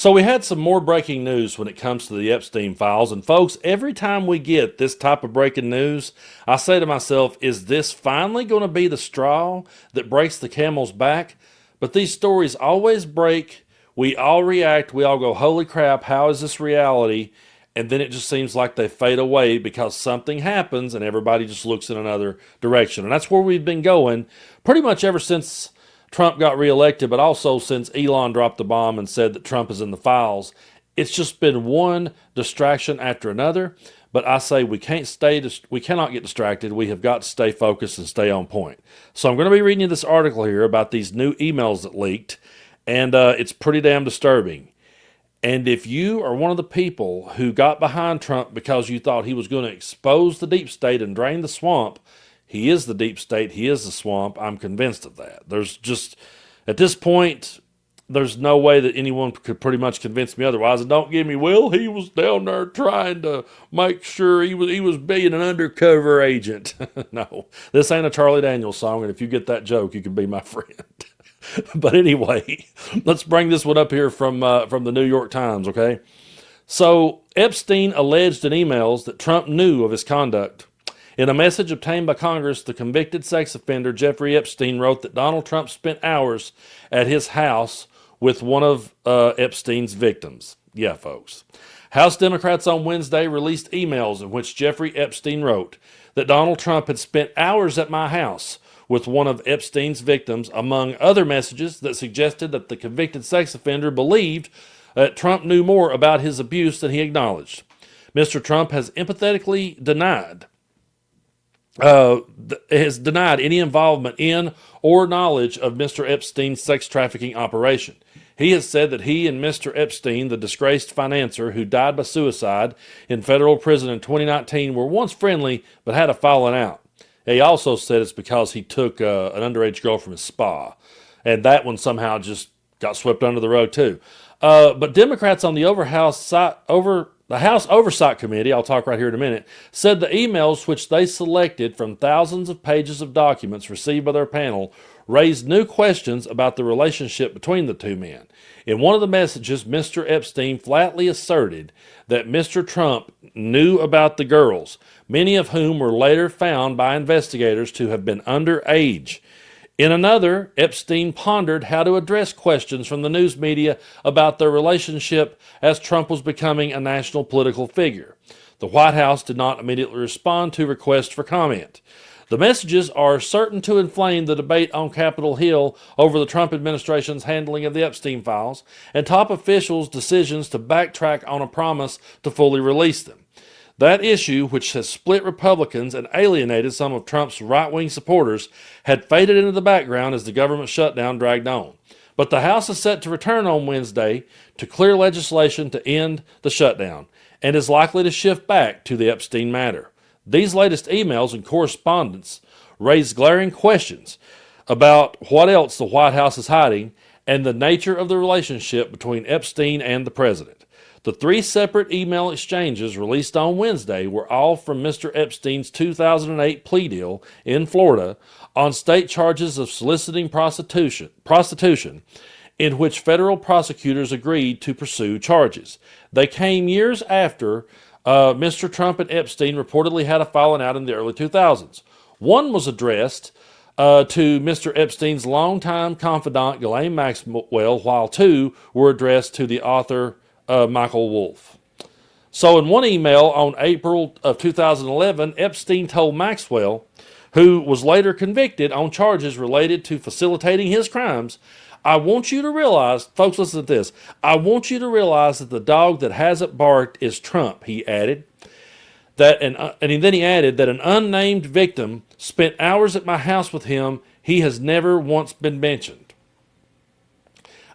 So we had some more breaking news when it comes to the Epstein files. And folks, every time we get this type of breaking news, I say to myself, is this finally going to be the straw that breaks the camel's back? But these stories always break. We all react. We all go, holy crap, how is this reality? And then it just seems like they fade away because something happens and everybody just looks in another direction. And that's where we've been going pretty much ever since Trump got reelected, but also since Elon dropped the bomb and said that Trump is in the files. It's just been one distraction after another. But I say we cannot get distracted. We have got to stay focused and stay on point. So I'm going to be reading you this article here about these new emails that leaked, and it's pretty damn disturbing. And if you are one of the people who got behind Trump because you thought he was going to expose the deep state and drain the swamp, he is the deep state. He is the swamp. I'm convinced of that. There's just, at this point, there's no way that anyone could pretty much convince me otherwise. And don't give me, well, he was down there trying to make sure he was being an undercover agent. No, this ain't a Charlie Daniels song. And if you get that joke, you can be my friend. But anyway, let's bring this one up here from the New York Times, okay? So Epstein alleged in emails that Trump knew of his conduct. In a message obtained by Congress, the convicted sex offender Jeffrey Epstein wrote that Donald Trump spent hours at his house with one of Epstein's victims. Yeah, folks. House Democrats on Wednesday released emails in which Jeffrey Epstein wrote that Donald Trump had spent hours at my house with one of Epstein's victims, among other messages that suggested that the convicted sex offender believed that Trump knew more about his abuse than he acknowledged. Mr. Trump has emphatically denied any involvement in or knowledge of Mr. Epstein's sex trafficking operation. He has said that he and Mr. Epstein, the disgraced financier who died by suicide in federal prison in 2019, were once friendly but had a falling out. He also said it's because he took an underage girl from his spa, and that one somehow just got swept under the rug too. But Democrats on the House Oversight Committee, I'll talk right here in a minute, said the emails which they selected from thousands of pages of documents received by their panel raised new questions about the relationship between the two men. In one of the messages, Mr. Epstein flatly asserted that Mr. Trump knew about the girls, many of whom were later found by investigators to have been underage. In another, Epstein pondered how to address questions from the news media about their relationship as Trump was becoming a national political figure. The White House did not immediately respond to requests for comment. The messages are certain to inflame the debate on Capitol Hill over the Trump administration's handling of the Epstein files and top officials' decisions to backtrack on a promise to fully release them. That issue, which has split Republicans and alienated some of Trump's right-wing supporters, had faded into the background as the government shutdown dragged on. But the House is set to return on Wednesday to clear legislation to end the shutdown and is likely to shift back to the Epstein matter. These latest emails and correspondence raise glaring questions about what else the White House is hiding and the nature of the relationship between Epstein and the president. The three separate email exchanges released on Wednesday were all from Mr. Epstein's 2008 plea deal in Florida on state charges of soliciting prostitution, in which federal prosecutors agreed to pursue charges. They came years after Mr. Trump and Epstein reportedly had a falling out in the early 2000s. One was addressed to Mr. Epstein's longtime confidant, Ghislaine Maxwell, while two were addressed to the author, Michael Wolff. So in one email on April of 2011, Epstein told Maxwell, who was later convicted on charges related to facilitating his crimes, I want you to realize, folks, listen to this. I want you to realize that the dog that hasn't barked is Trump, he added. And then he added that an unnamed victim spent hours at my house with him. He has never once been mentioned.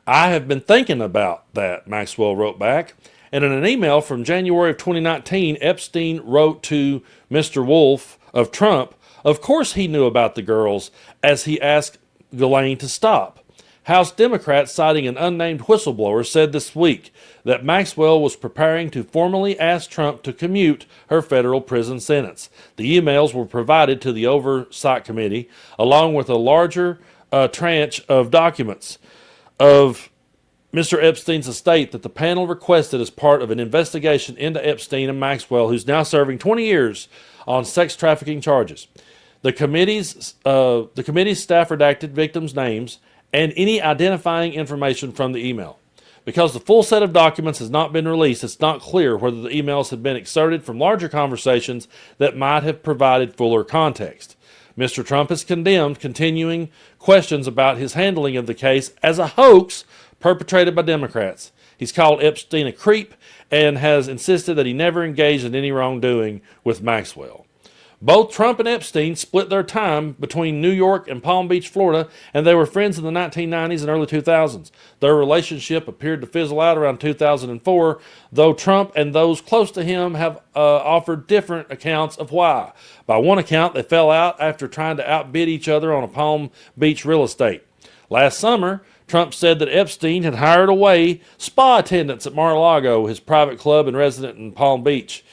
I have been thinking about that, Maxwell wrote back. And in an email from January of 2019, Epstein wrote to Mr. Wolff of Trump, of course he knew about the girls, as he asked Ghislaine to stop. House Democrats, citing an unnamed whistleblower, said this week that Maxwell was preparing to formally ask Trump to commute her federal prison sentence. The emails were provided to the Oversight Committee, along with a larger tranche of documents of Mr. Epstein's estate that the panel requested as part of an investigation into Epstein and Maxwell, who's now serving 20 years on sex trafficking charges. The committee's staff redacted victims' names and any identifying information from the email. Because the full set of documents has not been released, it's not clear whether the emails have been excerpted from larger conversations that might have provided fuller context. Mr. Trump has condemned continuing questions about his handling of the case as a hoax perpetrated by Democrats. He's called Epstein a creep and has insisted that he never engaged in any wrongdoing with Maxwell. Both Trump and Epstein split their time between New York and Palm Beach, Florida, and they were friends in the 1990s and early 2000s. Their relationship appeared to fizzle out around 2004, though Trump and those close to him have offered different accounts of why. By one account, they fell out after trying to outbid each other on a Palm Beach real estate. Last summer, Trump said that Epstein had hired away spa attendants at Mar-a-Lago, his private club and resident in Palm Beach.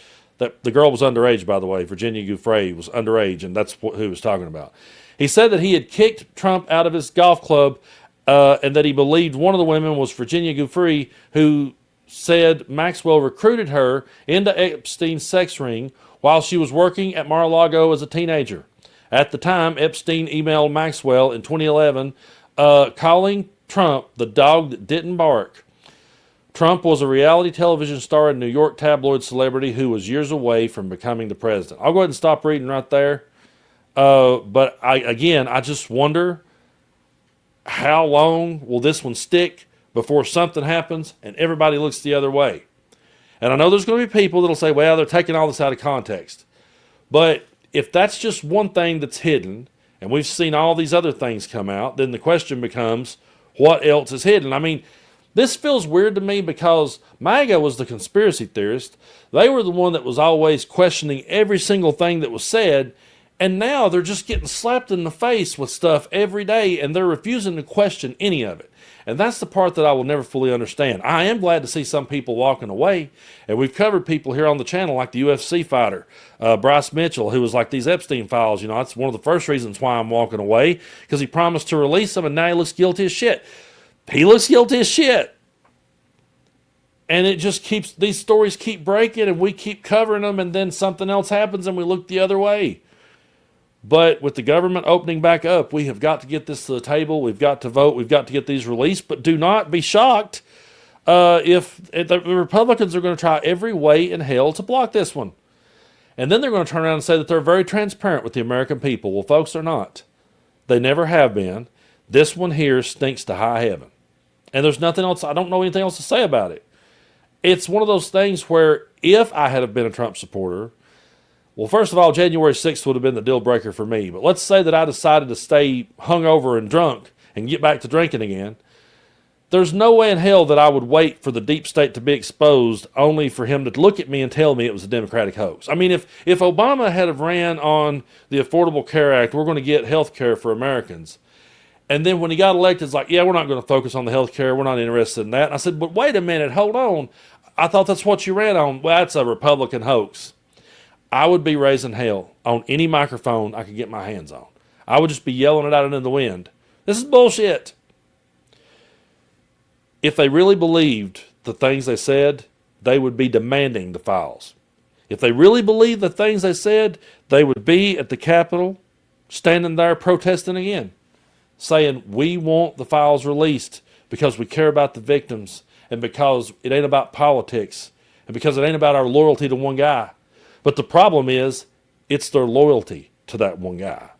The girl was underage, by the way. Virginia Giuffre was underage, and that's who he was talking about. He said that he had kicked Trump out of his golf club and that he believed one of the women was Virginia Giuffre, who said Maxwell recruited her into Epstein's sex ring while she was working at Mar-a-Lago as a teenager. At the time, Epstein emailed Maxwell in 2011 calling Trump the dog that didn't bark. Trump was a reality television star and New York tabloid celebrity who was years away from becoming the president. I'll go ahead and stop reading right there. But I just wonder, how long will this one stick before something happens and everybody looks the other way? And I know there's going to be people that'll say, well, they're taking all this out of context. But if that's just one thing that's hidden, and we've seen all these other things come out, then the question becomes, what else is hidden? I mean, this feels weird to me because MAGA was the conspiracy theorist. They were the one that was always questioning every single thing that was said, and now they're just getting slapped in the face with stuff every day, and they're refusing to question any of it. And that's the part that I will never fully understand. I am glad to see some people walking away, and we've covered people here on the channel like the UFC fighter, Bryce Mitchell, who was like these Epstein files. You know, that's one of the first reasons why I'm walking away, because he promised to release them, and now he looks guilty as shit. He looks guilty as shit. And it just keeps, these stories keep breaking and we keep covering them, and then something else happens and we look the other way. But with the government opening back up, we have got to get this to the table. We've got to vote. We've got to get these released. But do not be shocked if the Republicans are going to try every way in hell to block this one. And then they're going to turn around and say that they're very transparent with the American people. Well, folks, they're not. They never have been. This one here stinks to high heaven. And there's nothing else, I don't know anything else to say about it. It's one of those things where if I had been a Trump supporter, well, first of all, January 6th would have been the deal breaker for me. But let's say that I decided to stay hungover and drunk and get back to drinking again. There's no way in hell that I would wait for the deep state to be exposed only for him to look at me and tell me it was a Democratic hoax. I mean, if Obama had have ran on the Affordable Care Act, we're going to get health care for Americans. And then when he got elected, it's like, yeah, we're not going to focus on the health care. We're not interested in that. And I said, but wait a minute, hold on. I thought that's what you ran on. Well, that's a Republican hoax. I would be raising hell on any microphone I could get my hands on. I would just be yelling it out into the wind. This is bullshit. If they really believed the things they said, they would be demanding the files. If they really believed the things they said, they would be at the Capitol standing there protesting again, saying, we want the files released because we care about the victims and because it ain't about politics and because it ain't about our loyalty to one guy. But the problem is, it's their loyalty to that one guy.